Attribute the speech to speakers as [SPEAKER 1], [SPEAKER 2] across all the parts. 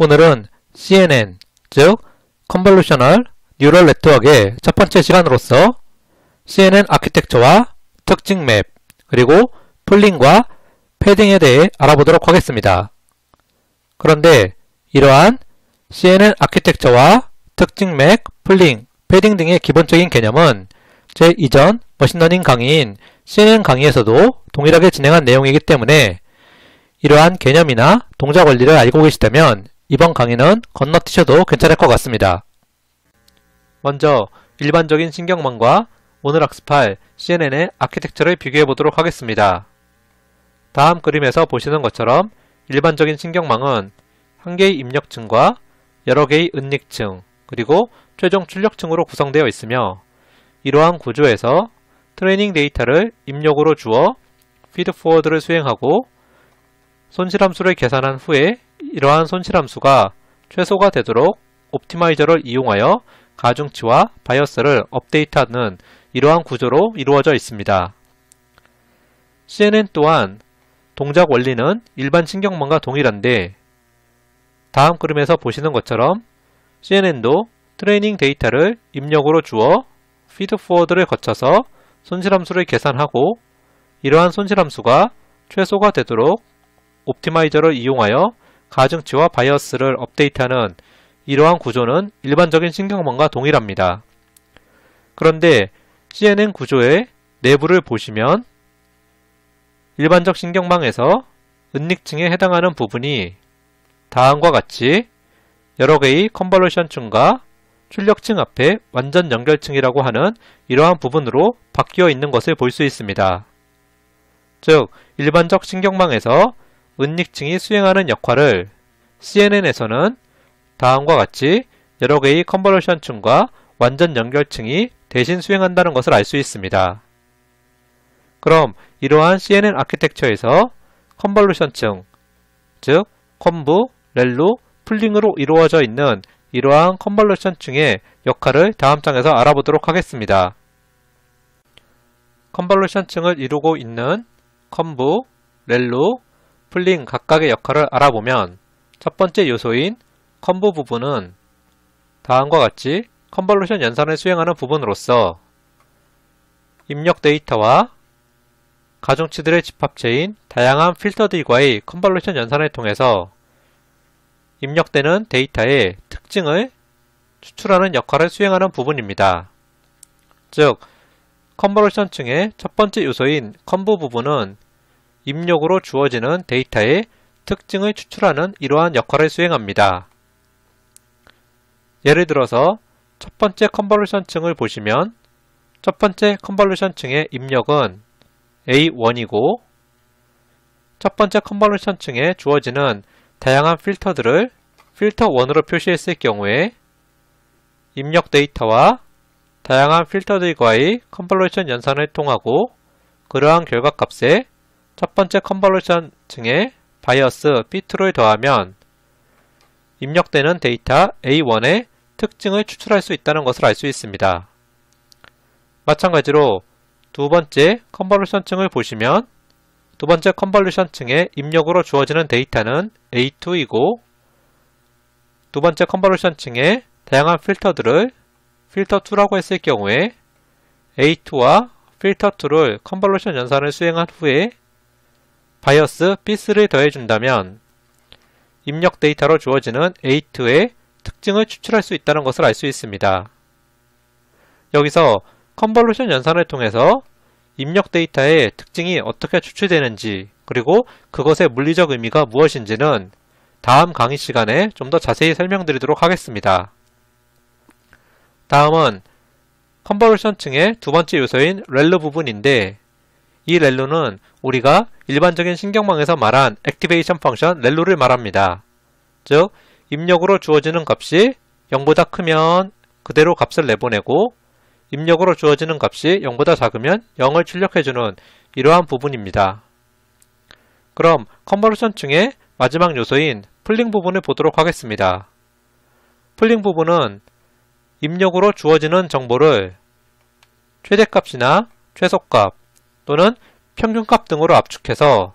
[SPEAKER 1] 오늘은 CNN, 즉 Convolutional Neural Network의 첫 번째 시간으로서 CNN 아키텍처와 특징 맵, 그리고 풀링과 패딩에 대해 알아보도록 하겠습니다. 그런데 이러한 CNN 아키텍처와 특징 맵, 풀링, 패딩 등의 기본적인 개념은 제 이전 머신러닝 강의인 CNN 강의에서도 동일하게 진행한 내용이기 때문에 이러한 개념이나 동작 원리를 알고 계시다면 이번 강의는 건너뛰셔도 괜찮을 것 같습니다. 먼저 일반적인 신경망과 오늘 학습할 CNN의 아키텍처를 비교해 보도록 하겠습니다. 다음 그림에서 보시는 것처럼 일반적인 신경망은 한 개의 입력층과 여러 개의 은닉층, 그리고 최종 출력층으로 구성되어 있으며 이러한 구조에서 트레이닝 데이터를 입력으로 주어 피드포워드를 수행하고 손실함수를 계산한 후에 이러한 손실함수가 최소가 되도록 옵티마이저를 이용하여 가중치와 바이어스를 업데이트하는 이러한 구조로 이루어져 있습니다. CNN 또한 동작 원리는 일반 신경망과 동일한데 다음 그림에서 보시는 것처럼 CNN도 트레이닝 데이터를 입력으로 주어 피드포워드를 거쳐서 손실함수를 계산하고 이러한 손실함수가 최소가 되도록 옵티마이저를 이용하여 가중치와 바이어스를 업데이트하는 이러한 구조는 일반적인 신경망과 동일합니다. 그런데 CNN 구조의 내부를 보시면 일반적 신경망에서 은닉층에 해당하는 부분이 다음과 같이 여러 개의 컨볼루션층과 출력층 앞에 완전 연결층이라고 하는 이러한 부분으로 바뀌어 있는 것을 볼 수 있습니다. 즉, 일반적 신경망에서 은닉층이 수행하는 역할을 CNN에서는 다음과 같이 여러 개의 컨볼루션층과 완전 연결층이 대신 수행한다는 것을 알 수 있습니다. 그럼 이러한 CNN 아키텍처에서 컨볼루션층, 즉 컨부, 렐루, 풀링으로 이루어져 있는 이러한 컨볼루션층의 역할을 다음 장에서 알아보도록 하겠습니다. 컨볼루션층을 이루고 있는 컨부, 렐루, 풀링 각각의 역할을 알아보면 첫 번째 요소인 컨부 부분은 다음과 같이 컨볼루션 연산을 수행하는 부분으로서 입력 데이터와 가중치들의 집합체인 다양한 필터들과의 컨볼루션 연산을 통해서 입력되는 데이터의 특징을 추출하는 역할을 수행하는 부분입니다. 즉, 컨볼루션층의 첫 번째 요소인 컨부 부분은 입력으로 주어지는 데이터의 특징을 추출하는 이러한 역할을 수행합니다. 예를 들어서 첫 번째 컨볼루션층을 보시면 첫 번째 컨볼루션층의 입력은 A1이고 첫 번째 컨볼루션층에 주어지는 다양한 필터들을 필터 1으로 표시했을 경우에 입력 데이터와 다양한 필터들과의 컨볼루션 연산을 통하고 그러한 결과값에 첫 번째 컨볼루션층에 바이어스 B2를 더하면 입력되는 데이터 A1의 특징을 추출할 수 있다는 것을 알 수 있습니다. 마찬가지로 두 번째 컨볼루션층을 보시면 두 번째 컨볼루션층에 입력으로 주어지는 데이터는 A2이고 두 번째 컨볼루션층에 다양한 필터들을 필터 2라고 했을 경우에 A2와 필터 2를 컨볼루션 연산을 수행한 후에 바이어스 B3를 더해준다면 입력 데이터로 주어지는 A2의 특징을 추출할 수 있다는 것을 알 수 있습니다. 여기서 컨볼루션 연산을 통해서 입력 데이터의 특징이 어떻게 추출되는지 그리고 그것의 물리적 의미가 무엇인지는 다음 강의 시간에 좀 더 자세히 설명드리도록 하겠습니다. 다음은 컨볼루션층의 두 번째 요소인 렐루 부분인데 이 렐루는 우리가 일반적인 신경망에서 말한 액티베이션 펑션 렐루를 말합니다. 즉, 입력으로 주어지는 값이 0보다 크면 그대로 값을 내보내고 입력으로 주어지는 값이 0보다 작으면 0을 출력해주는 이러한 부분입니다. 그럼 컨볼루션층의 마지막 요소인 풀링 부분을 보도록 하겠습니다. 풀링 부분은 입력으로 주어지는 정보를 최대값이나 최소값 또는 평균값 등으로 압축해서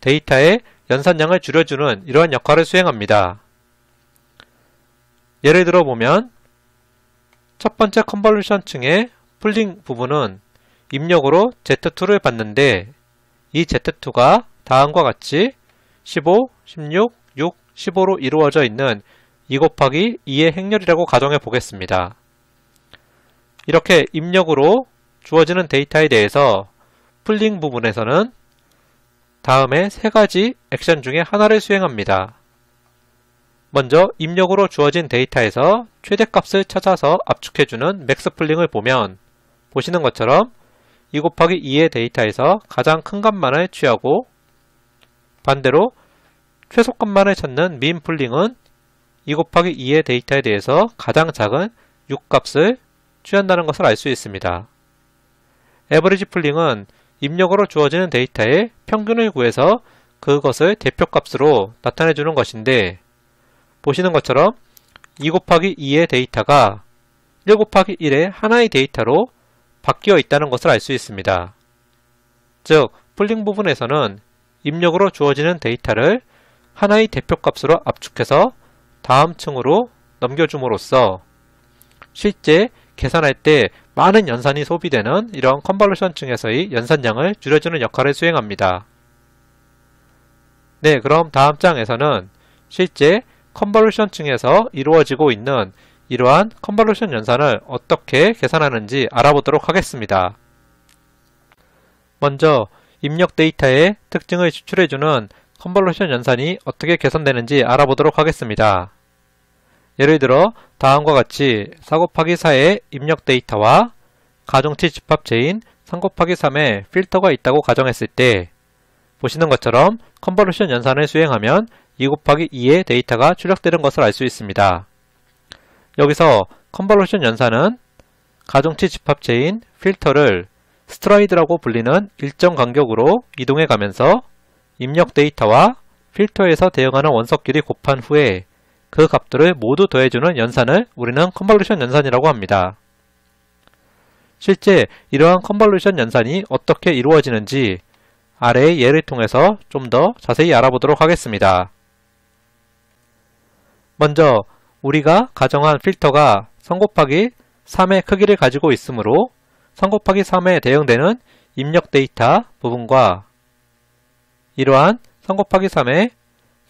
[SPEAKER 1] 데이터의 연산량을 줄여주는 이러한 역할을 수행합니다. 예를 들어 보면 첫 번째 컨볼루션 층의 풀링 부분은 입력으로 Z2를 받는데 이 Z2가 다음과 같이 15, 16, 6, 15로 이루어져 있는 2 곱하기 2의 행렬이라고 가정해 보겠습니다. 이렇게 입력으로 주어지는 데이터에 대해서 풀링 부분에서는 다음에 세 가지 액션 중에 하나를 수행합니다. 먼저 입력으로 주어진 데이터에서 최대값을 찾아서 압축해주는 맥스 풀링을 보면 보시는 것처럼 2 곱하기 2의 데이터에서 가장 큰 값만을 취하고 반대로 최소값만을 찾는 민 풀링은 2 곱하기 2의 데이터에 대해서 가장 작은 6값을 취한다는 것을 알 수 있습니다. 에버리지 풀링은 입력으로 주어지는 데이터의 평균을 구해서 그것을 대표값으로 나타내주는 것인데 보시는 것처럼 2 곱하기 2의 데이터가 1 곱하기 1의 하나의 데이터로 바뀌어 있다는 것을 알 수 있습니다. 즉, 풀링 부분에서는 입력으로 주어지는 데이터를 하나의 대표값으로 압축해서 다음 층으로 넘겨줌으로써 실제 계산할 때 많은 연산이 소비되는 이런 컨볼루션 층에서의 연산량을 줄여주는 역할을 수행합니다. 네, 그럼 다음 장에서는 실제 컨볼루션 층에서 이루어지고 있는 이러한 컨볼루션 연산을 어떻게 계산하는지 알아보도록 하겠습니다. 먼저 입력 데이터의 특징을 추출해주는 컨볼루션 연산이 어떻게 계산되는지 알아보도록 하겠습니다. 예를 들어 다음과 같이 4 곱하기 4의 입력 데이터와 가중치 집합체인 3 곱하기 3의 필터가 있다고 가정했을 때 보시는 것처럼 컨볼루션 연산을 수행하면 2 곱하기 2의 데이터가 출력되는 것을 알 수 있습니다. 여기서 컨볼루션 연산은 가중치 집합체인 필터를 스트라이드라고 불리는 일정 간격으로 이동해 가면서 입력 데이터와 필터에서 대응하는 원석끼리 곱한 후에 그 값들을 모두 더해주는 연산을 우리는 컨볼루션 연산이라고 합니다. 실제 이러한 컨볼루션 연산이 어떻게 이루어지는지 아래의 예를 통해서 좀 더 자세히 알아보도록 하겠습니다. 먼저 우리가 가정한 필터가 3 곱하기 3의 크기를 가지고 있으므로 3 곱하기 3에 대응되는 입력 데이터 부분과 이러한 3 곱하기 3의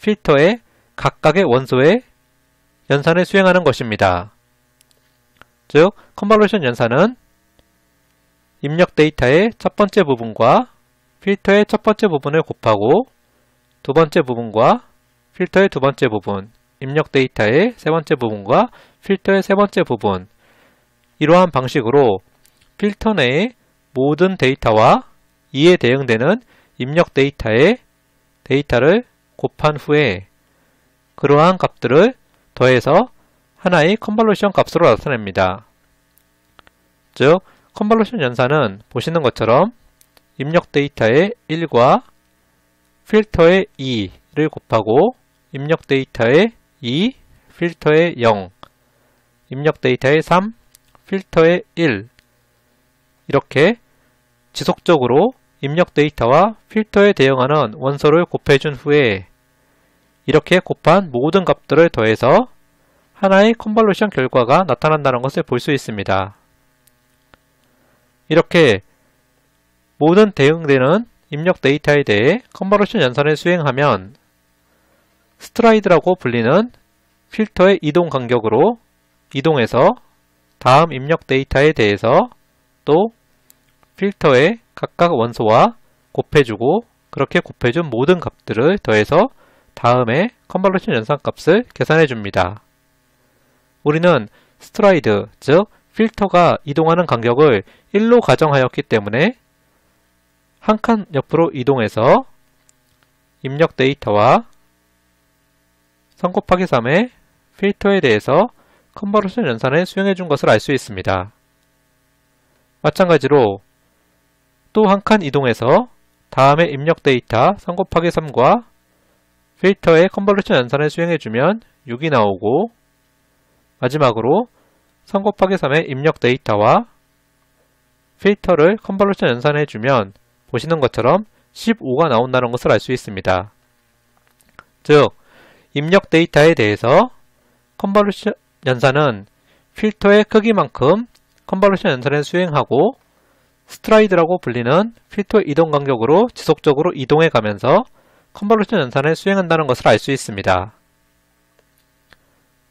[SPEAKER 1] 필터의 각각의 원소의 연산을 수행하는 것입니다. 즉, 컨볼루션 연산은 입력 데이터의 첫 번째 부분과 필터의 첫 번째 부분을 곱하고 두 번째 부분과 필터의 두 번째 부분, 입력 데이터의 세 번째 부분과 필터의 세 번째 부분, 이러한 방식으로 필터 내의 모든 데이터와 이에 대응되는 입력 데이터의 데이터를 곱한 후에 그러한 값들을 더해서 하나의 컨볼루션 값으로 나타냅니다. 즉, 컨볼루션 연산은 보시는 것처럼 입력 데이터의 1과 필터의 2를 곱하고 입력 데이터의 2, 필터의 0, 입력 데이터의 3, 필터의 1 이렇게 지속적으로 입력 데이터와 필터에 대응하는 원소를 곱해준 후에 이렇게 곱한 모든 값들을 더해서 하나의 컨볼루션 결과가 나타난다는 것을 볼 수 있습니다. 이렇게 모든 대응되는 입력 데이터에 대해 컨볼루션 연산을 수행하면 스트라이드라고 불리는 필터의 이동 간격으로 이동해서 다음 입력 데이터에 대해서 또 필터의 각각 원소와 곱해주고 그렇게 곱해준 모든 값들을 더해서 다음에 컨볼루션 연산 값을 계산해 줍니다. 우리는 스트라이드, 즉 필터가 이동하는 간격을 1로 가정하였기 때문에 한 칸 옆으로 이동해서 입력 데이터와 3 곱하기 3의 필터에 대해서 컨볼루션 연산을 수행해 준 것을 알 수 있습니다. 마찬가지로 또 한 칸 이동해서 다음에 입력 데이터 3 곱하기 3과 필터의 컨볼루션 연산을 수행해주면 6이 나오고 마지막으로 3 곱하기 3의 입력 데이터와 필터를 컨볼루션 연산해주면 보시는 것처럼 15가 나온다는 것을 알 수 있습니다. 즉, 입력 데이터에 대해서 컨볼루션 연산은 필터의 크기만큼 컨볼루션 연산을 수행하고 스트라이드라고 불리는 필터의 이동 간격으로 지속적으로 이동해 가면서 컨볼루션 연산을 수행한다는 것을 알 수 있습니다.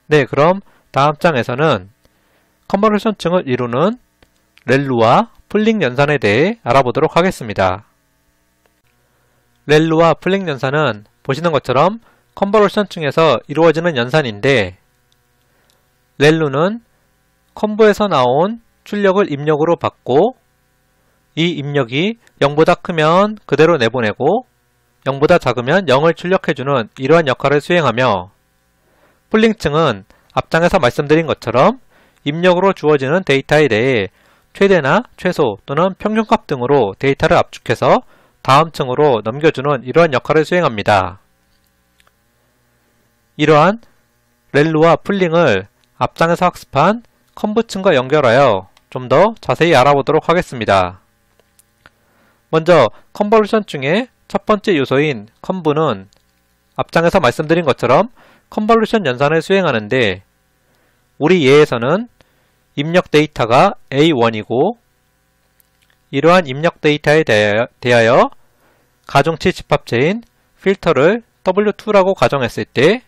[SPEAKER 1] 네, 그럼 다음 장에서는 컨볼루션층을 이루는 렐루와 플링 연산에 대해 알아보도록 하겠습니다. 렐루와 플링 연산은 보시는 것처럼 컨볼루션층에서 이루어지는 연산인데, 렐루는 컨브에서 나온 출력을 입력으로 받고 이 입력이 0보다 크면 그대로 내보내고 0보다 작으면 0을 출력해주는 이러한 역할을 수행하며, 플링층은 앞장에서 말씀드린 것처럼 입력으로 주어지는 데이터에 대해 최대나 최소 또는 평균값 등으로 데이터를 압축해서 다음 층으로 넘겨주는 이러한 역할을 수행합니다. 이러한 렐루와 플링을 앞장에서 학습한 컨브층과 연결하여 좀 더 자세히 알아보도록 하겠습니다. 먼저 컨볼루션층의 첫 번째 요소인 컨브는 앞장에서 말씀드린 것처럼 컨볼루션 연산을 수행하는데, 우리 예에서는 입력 데이터가 A1이고 이러한 입력 데이터에 대하여 가중치 집합체인 필터를 W2라고 가정했을 때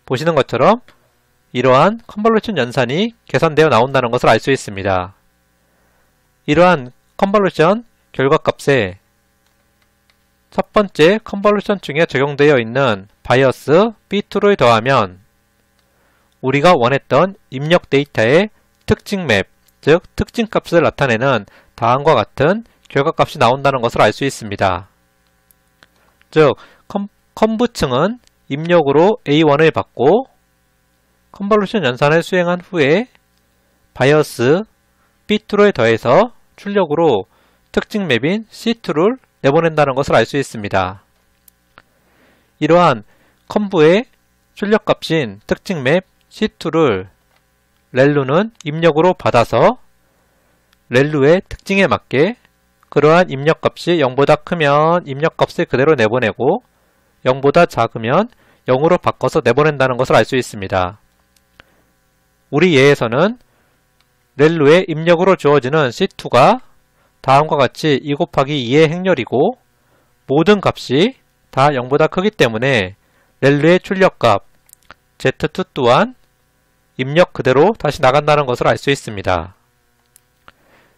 [SPEAKER 1] 보시는 것처럼 이러한 컨볼루션 연산이 계산되어 나온다는 것을 알 수 있습니다. 이러한 컨볼루션 결과값에 첫 번째 컨볼루션층에 적용되어 있는 바이어스 B2를 더하면 우리가 원했던 입력 데이터의 특징 맵, 즉 특징값을 나타내는 다음과 같은 결과값이 나온다는 것을 알 수 있습니다. 즉 컨브층은 입력으로 A1을 받고 컨볼루션 연산을 수행한 후에 바이어스 B2를 더해서 출력으로 특징 맵인 C2를 내보낸다는 것을 알 수 있습니다. 이러한 컨브의 출력값인 특징 맵 C2를 렐루는 입력으로 받아서 렐루의 특징에 맞게 그러한 입력값이 0보다 크면 입력값을 그대로 내보내고 0보다 작으면 0으로 바꿔서 내보낸다는 것을 알 수 있습니다. 우리 예에서는 렐루의 입력으로 주어지는 C2가 다음과 같이 2 곱하기 2의 행렬이고 모든 값이 다 0보다 크기 때문에 렐루의 출력값 Z2 또한 입력 그대로 다시 나간다는 것을 알 수 있습니다.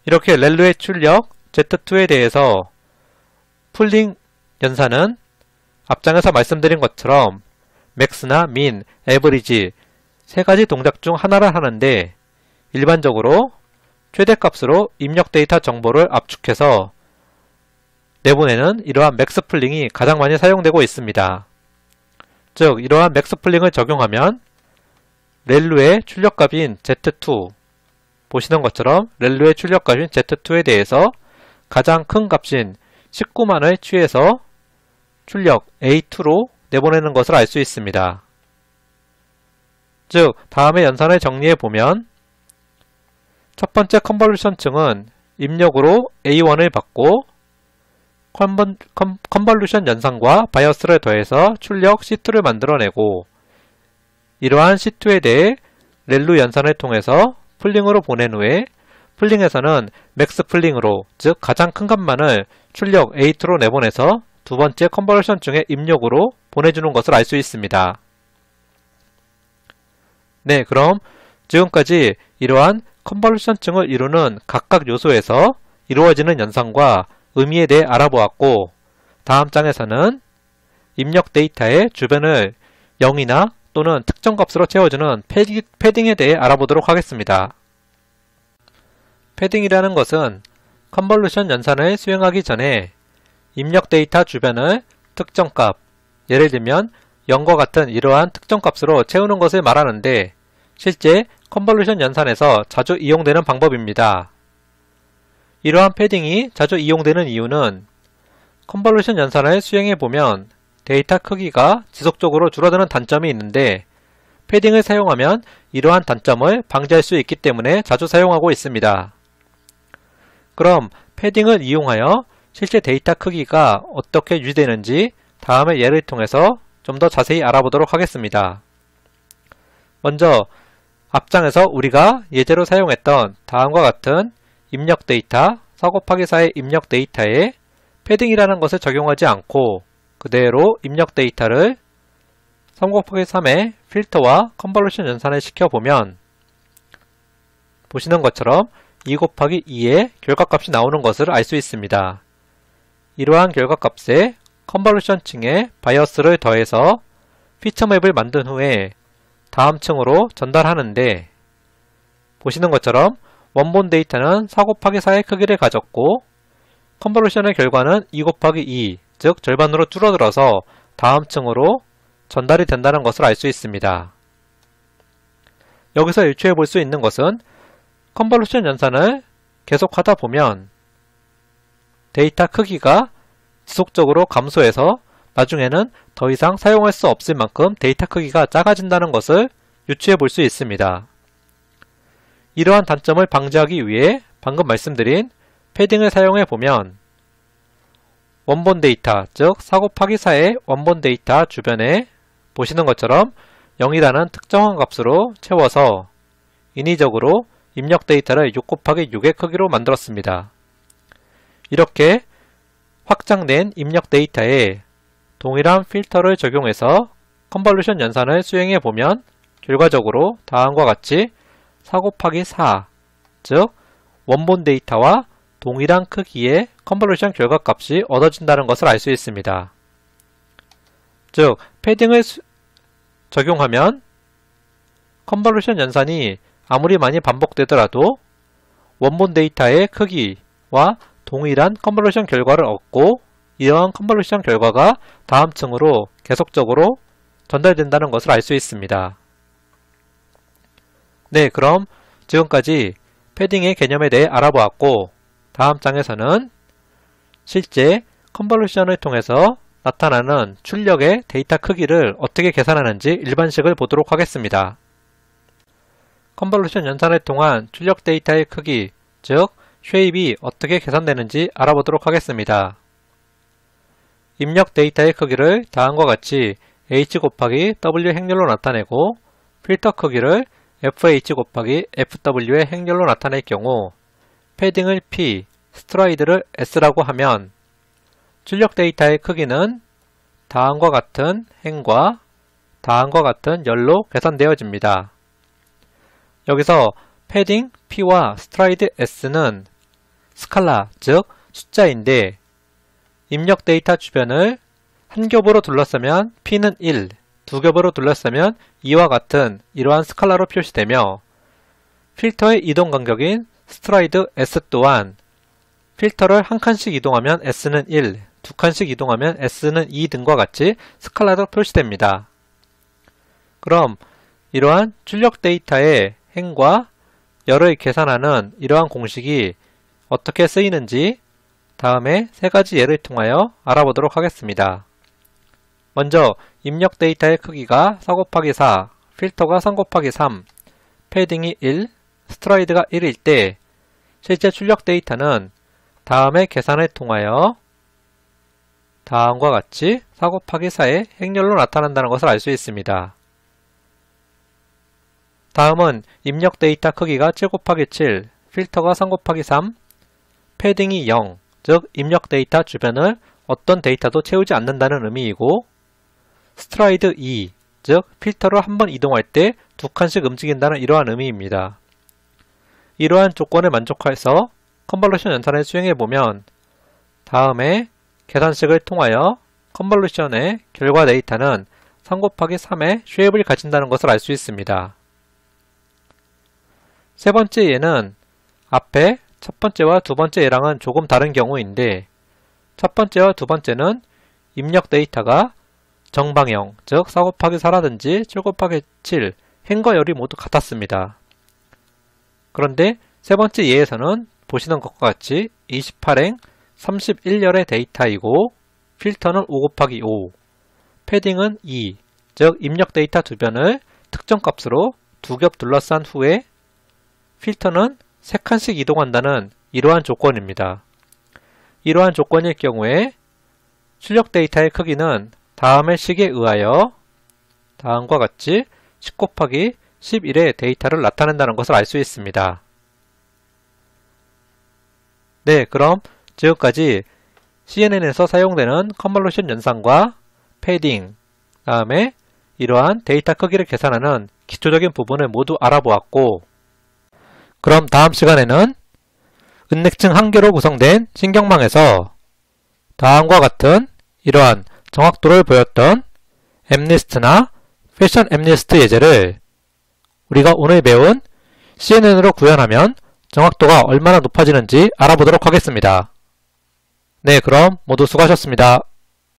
[SPEAKER 1] 이렇게 렐루의 출력 Z2에 대해서 플링 연산은 앞장에서 말씀드린 것처럼 맥스나 민, 에버리지 세 가지 동작 중 하나를 하는데, 일반적으로 최대값으로 입력 데이터 정보를 압축해서 내보내는 이러한 맥스 플링이 가장 많이 사용되고 있습니다. 즉 이러한 맥스 플링을 적용하면 렐루의 출력값인 Z2 보시는 것처럼 렐루의 출력값인 Z2에 대해서 가장 큰 값인 19만을 취해서 출력 A2로 내보내는 것을 알 수 있습니다. 즉 다음의 연산을 정리해보면 첫 번째 컨볼루션층은 입력으로 A1을 받고 컨볼루션 연산과 바이어스를 더해서 출력 C2를 만들어내고 이러한 C2에 대해 렐루 연산을 통해서 플링으로 보낸 후에 플링에서는 맥스 플링으로 즉 가장 큰 값만을 출력 A2로 내보내서 두 번째 컨볼루션층의 입력으로 보내주는 것을 알 수 있습니다. 네, 그럼 지금까지 이러한 컨볼루션층을 이루는 각각 요소에서 이루어지는 연산과 의미에 대해 알아보았고, 다음 장에서는 입력 데이터의 주변을 0이나 또는 특정 값으로 채워주는 패딩에 대해 알아보도록 하겠습니다. 패딩이라는 것은 컨볼루션 연산을 수행하기 전에 입력 데이터 주변을 특정 값, 예를 들면 0과 같은 이러한 특정 값으로 채우는 것을 말하는데, 실제 컨볼루션 연산에서 자주 이용되는 방법입니다. 이러한 패딩이 자주 이용되는 이유는 컨볼루션 연산을 수행해보면 데이터 크기가 지속적으로 줄어드는 단점이 있는데, 패딩을 사용하면 이러한 단점을 방지할 수 있기 때문에 자주 사용하고 있습니다. 그럼 패딩을 이용하여 실제 데이터 크기가 어떻게 유지되는지 다음의 예를 통해서 좀 더 자세히 알아보도록 하겠습니다. 먼저 앞장에서 우리가 예제로 사용했던 다음과 같은 입력 데이터 4 곱하기 4의 입력 데이터에 패딩이라는 것을 적용하지 않고 그대로 입력 데이터를 3 곱하기 3의 필터와 컨볼루션 연산을 시켜보면 보시는 것처럼 2 곱하기 2의 결과값이 나오는 것을 알 수 있습니다. 이러한 결과값에 컨볼루션 층에 바이어스를 더해서 피처맵을 만든 후에 다음 층으로 전달하는데 보시는 것처럼 원본 데이터는 4 곱하기 4의 크기를 가졌고 컨볼루션의 결과는 2 곱하기 2, 즉 절반으로 줄어들어서 다음 층으로 전달이 된다는 것을 알 수 있습니다. 여기서 일추해 볼 수 있는 것은 컨볼루션 연산을 계속하다 보면 데이터 크기가 지속적으로 감소해서 나중에는 더 이상 사용할 수 없을 만큼 데이터 크기가 작아진다는 것을 유추해 볼 수 있습니다. 이러한 단점을 방지하기 위해 방금 말씀드린 패딩을 사용해 보면 원본 데이터, 즉 4 곱하기 4의 원본 데이터 주변에 보시는 것처럼 0이라는 특정한 값으로 채워서 인위적으로 입력 데이터를 6 곱하기 6의 크기로 만들었습니다. 이렇게 확장된 입력 데이터에 동일한 필터를 적용해서 컨볼루션 연산을 수행해 보면 결과적으로 다음과 같이 4 곱하기 4, 즉 원본 데이터와 동일한 크기의 컨볼루션 결과값이 얻어진다는 것을 알 수 있습니다. 즉 패딩을 적용하면 컨볼루션 연산이 아무리 많이 반복되더라도 원본 데이터의 크기와 동일한 컨볼루션 결과를 얻고 이러한 컨볼루션 결과가 다음 층으로 계속적으로 전달된다는 것을 알 수 있습니다. 네, 그럼 지금까지 패딩의 개념에 대해 알아보았고 다음 장에서는 실제 컨볼루션을 통해서 나타나는 출력의 데이터 크기를 어떻게 계산하는지 일반식을 보도록 하겠습니다. 컨볼루션 연산을 통한 출력 데이터의 크기, 즉 쉐입이 어떻게 계산되는지 알아보도록 하겠습니다. 입력 데이터의 크기를 다음과 같이 h 곱하기 w 행렬로 나타내고 필터 크기를 fh 곱하기 fw의 행렬로 나타낼 경우 패딩을 p, 스트라이드를 s라고 하면 출력 데이터의 크기는 다음과 같은 행과 다음과 같은 열로 계산되어집니다. 여기서 패딩 p와 스트라이드 s는 스칼라, 즉 숫자인데 입력 데이터 주변을 한 겹으로 둘러싸면 p는 1, 두 겹으로 둘러싸면 2와 같은 이러한 스칼라로 표시되며 필터의 이동 간격인 스트라이드 s 또한 필터를 한 칸씩 이동하면 s는 1, 두 칸씩 이동하면 s는 2 등과 같이 스칼라로 표시됩니다. 그럼 이러한 출력 데이터의 행과 열을 계산하는 이러한 공식이 어떻게 쓰이는지 다음에 세 가지 예를 통하여 알아보도록 하겠습니다. 먼저 입력 데이터의 크기가 4 곱하기 4, 필터가 3 곱하기 3, 패딩이 1, 스트라이드가 1일 때 실제 출력 데이터는 다음의 계산을 통하여 다음과 같이 4 곱하기 4의 행렬로 나타난다는 것을 알 수 있습니다. 다음은 입력 데이터 크기가 7 곱하기 7, 필터가 3 곱하기 3, 패딩이 0, 즉 입력 데이터 주변을 어떤 데이터도 채우지 않는다는 의미이고 스트라이드 2, 즉 필터로 한 번 이동할 때 두 칸씩 움직인다는 이러한 의미입니다. 이러한 조건을 만족해서 컨볼루션 연산을 수행해보면 다음에 계산식을 통하여 컨볼루션의 결과 데이터는 3 곱하기 3의 쉐입을 가진다는 것을 알 수 있습니다. 세 번째 예는 앞에 첫 번째와 두 번째 예랑은 조금 다른 경우인데 첫 번째와 두 번째는 입력 데이터가 정방형, 즉 4 곱하기 4라든지 7 곱하기 7, 행과 열이 모두 같았습니다. 그런데 세 번째 예에서는 보시는 것과 같이 28행 31열의 데이터이고 필터는 5 곱하기 5, 패딩은 2, 즉 입력 데이터 주변을 특정 값으로 두 겹 둘러싼 후에 필터는 3칸씩 이동한다는 이러한 조건입니다. 이러한 조건일 경우에 출력 데이터의 크기는 다음의 식에 의하여 다음과 같이 10 곱하기 11의 데이터를 나타낸다는 것을 알 수 있습니다. 네, 그럼 지금까지 CNN에서 사용되는 컨볼루션 연산과 패딩, 다음에 이러한 데이터 크기를 계산하는 기초적인 부분을 모두 알아보았고, 그럼 다음 시간에는 은맥층 한 개로 구성된 신경망에서 다음과 같은 이러한 정확도를 보였던 엠리스트나 패션 엠리스트 예제를 우리가 오늘 배운 CNN으로 구현하면 정확도가 얼마나 높아지는지 알아보도록 하겠습니다. 네, 그럼 모두 수고하셨습니다.